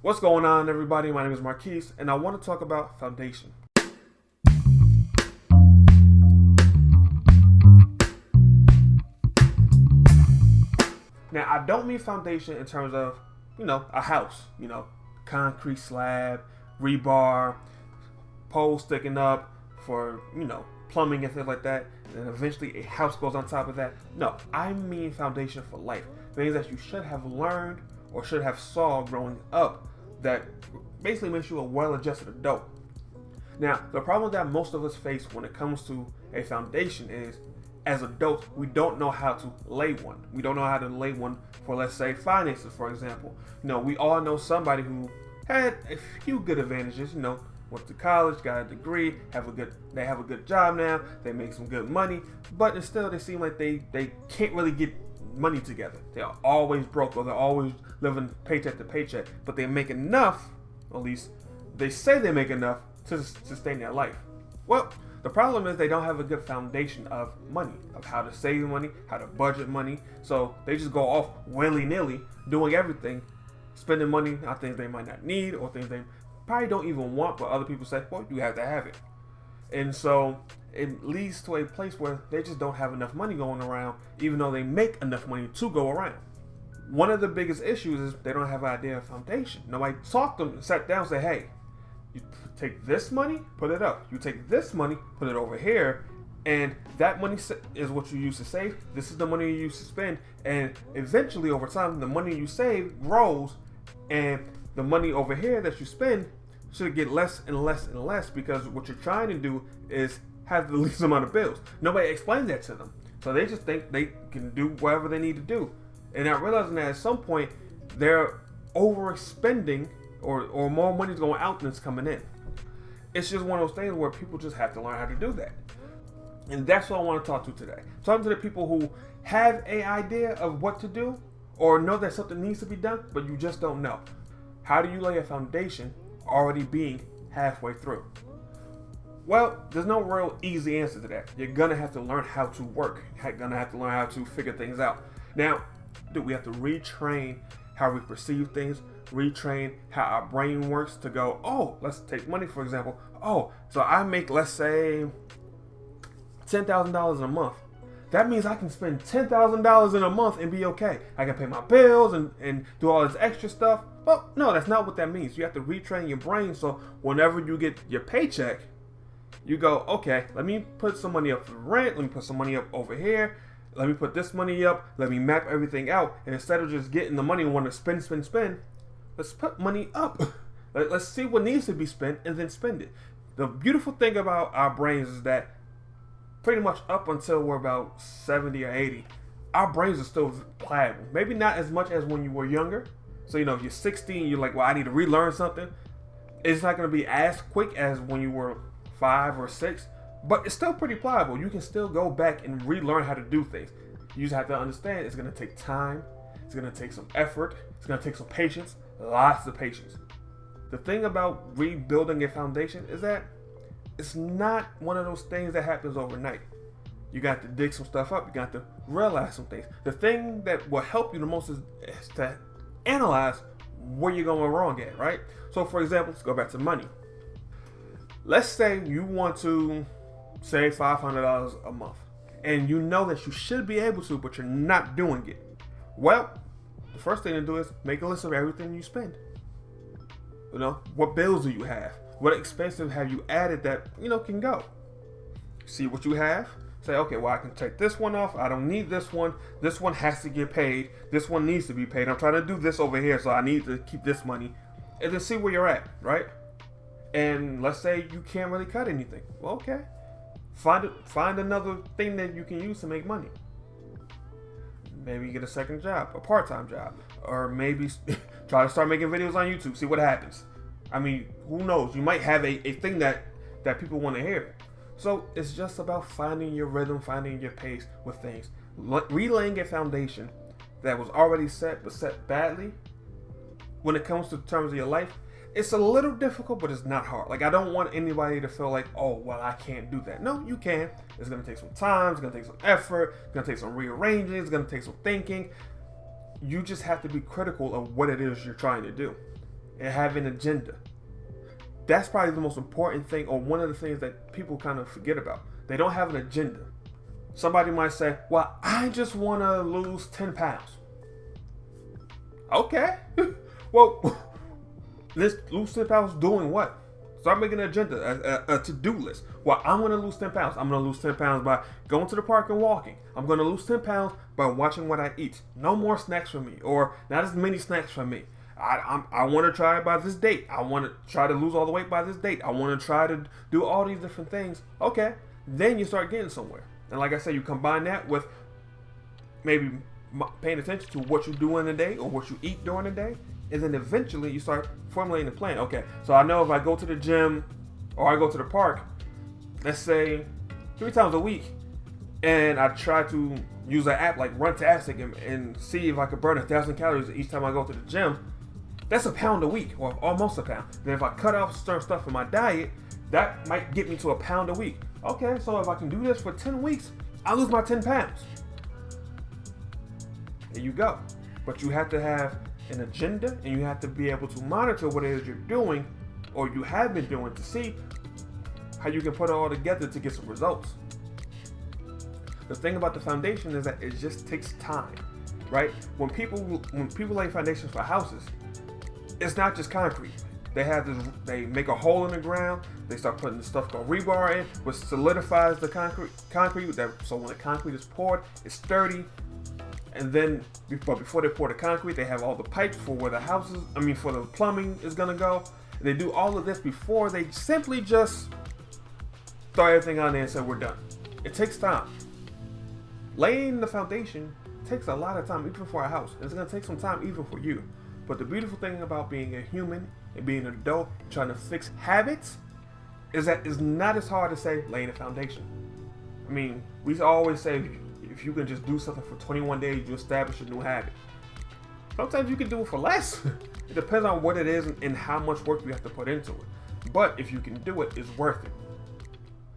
What's going on, everybody? My name is Marquise, and I want to talk about foundation. Now, I don't mean foundation in terms of, a house, concrete slab, rebar, poles sticking up for, plumbing and things like that, and eventually a house goes on top of that. No, I mean foundation for life. Things that you should have learned or should have saw growing up that basically makes you a well-adjusted adult. Now, the problem that most of us face when it comes to a foundation is, as adults, we don't know how to lay one. We don't know how to lay one for, let's say, finances, for example. We all know somebody who had a few good advantages, went to college, got a degree, they have a good job now, they make some good money, but still they seem like they can't really get money together. They're always broke, or they're always living paycheck to paycheck, but they make enough, at least they say they make enough to sustain their life. Well, the problem is they don't have a good foundation of money, of how to save money, how to budget money, so they just go off willy-nilly doing everything, spending money on things they might not need or things they probably don't even want, but other people say, well, you have to have it. And so it leads to a place where they just don't have enough money going around, even though they make enough money to go around. One of the biggest issues is they don't have an idea of foundation. Nobody talked to them, sat down and said, hey, you take this money, put it up. You take this money, put it over here, and that money is what you use to save. This is the money you use to spend, and eventually over time, the money you save grows, and the money over here that you spend should get less and less and less, because what you're trying to do is have the least amount of bills. Nobody explained that to them, so they just think they can do whatever they need to do, and not realizing that at some point they're overspending, or more money's going out than it's coming in. It's just one of those things where people just have to learn how to do that, and that's what I want to talk to today. Talking to the people who have an idea of what to do, or know that something needs to be done, but you just don't know. How do you lay a foundation already being halfway through? Well, there's no real easy answer to that. You're gonna have to learn how to work. You're gonna have to learn how to figure things out. Now, we have to retrain how we perceive things, retrain how our brain works to go, oh, let's take money, for example. Oh, so I make, let's say, $10,000 a month. That means I can spend $10,000 in a month and be okay. I can pay my bills and do all this extra stuff. Well, no, that's not what that means. You have to retrain your brain, so whenever you get your paycheck, you go, okay, let me put some money up for rent, let me put some money up over here, let me put this money up, let me map everything out, and instead of just getting the money and want to spend, let's put money up. Let's see what needs to be spent and then spend it. The beautiful thing about our brains is that pretty much up until we're about 70 or 80, our brains are still pliable. Maybe not as much as when you were younger. So, if you're 16, you're like, well, I need to relearn something. It's not going to be as quick as when you were 5 or 6, but it's still pretty pliable. You can still go back and relearn how to do things. You just have to understand it's going to take time. It's going to take some effort. It's going to take some patience, lots of patience. The thing about rebuilding a foundation is that it's not one of those things that happens overnight. You got to dig some stuff up. You got to realize some things. The thing that will help you the most is to analyze where you're going wrong at, right? So, for example, let's go back to money. Let's say you want to save $500 a month, and you know that you should be able to, but you're not doing it. Well, the first thing to do is make a list of everything you spend. What bills do you have? What expenses have you added that, can go? See what you have. Say, okay, well, I can take this one off. I don't need this one. This one has to get paid. This one needs to be paid. I'm trying to do this over here, so I need to keep this money. And then see where you're at, right? And let's say you can't really cut anything. Well, okay. Find another thing that you can use to make money. Maybe get a second job, a part-time job. Or maybe try to start making videos on YouTube. See what happens. I mean, who knows? You might have a thing that people want to hear. So it's just about finding your rhythm, finding your pace with things. Relaying a foundation that was already set, but set badly. When it comes to terms of your life, it's a little difficult, but it's not hard. Like, I don't want anybody to feel like, oh, well, I can't do that. No, you can. It's going to take some time. It's going to take some effort. It's going to take some rearranging. It's going to take some thinking. You just have to be critical of what it is you're trying to do. and have an agenda. That's probably the most important thing, or one of the things that people kind of forget about. They don't have an agenda. Somebody might say, well, I just want to lose 10 pounds. Okay. Well, let's lose 10 pounds doing what? Start making an agenda, a to-do list. Well, I'm going to lose 10 pounds. I'm going to lose 10 pounds by going to the park and walking. I'm going to lose 10 pounds by watching what I eat. No more snacks for me, or not as many snacks for me. I want to try it by this date. I want to try to lose all the weight by this date. I want to try to do all these different things. Okay. Then you start getting somewhere. And like I said, you combine that with maybe paying attention to what you do in the day or what you eat during the day. And then eventually you start formulating a plan. Okay, so I know if I go to the gym or I go to the park, let's say 3 times a week, and I try to use an app like Runtastic and see if I could burn 1,000 calories each time I go to the gym, that's a pound a week, or almost a pound. Then if I cut off certain stuff in my diet, that might get me to a pound a week. Okay, so if I can do this for 10 weeks, I'll lose my 10 pounds. There you go. But you have to have an agenda, and you have to be able to monitor what it is you're doing, or you have been doing, to see how you can put it all together to get some results. The thing about the foundation is that it just takes time, right? When people lay foundations for houses, it's not just concrete. They make a hole in the ground. They start putting stuff called rebar in, which solidifies the concrete. So when the concrete is poured, it's sturdy. And then, before they pour the concrete, they have all the pipes for where for the plumbing is gonna go. They do all of this before they simply just throw everything on there and say we're done. It takes time. Laying the foundation takes a lot of time, even for a house. It's gonna take some time even for you. But the beautiful thing about being a human and being an adult, trying to fix habits, is that it's not as hard to say laying a foundation. I mean, we always say if you can just do something for 21 days, you establish a new habit. Sometimes you can do it for less. It depends on what it is and how much work you have to put into it. But if you can do it, it's worth it.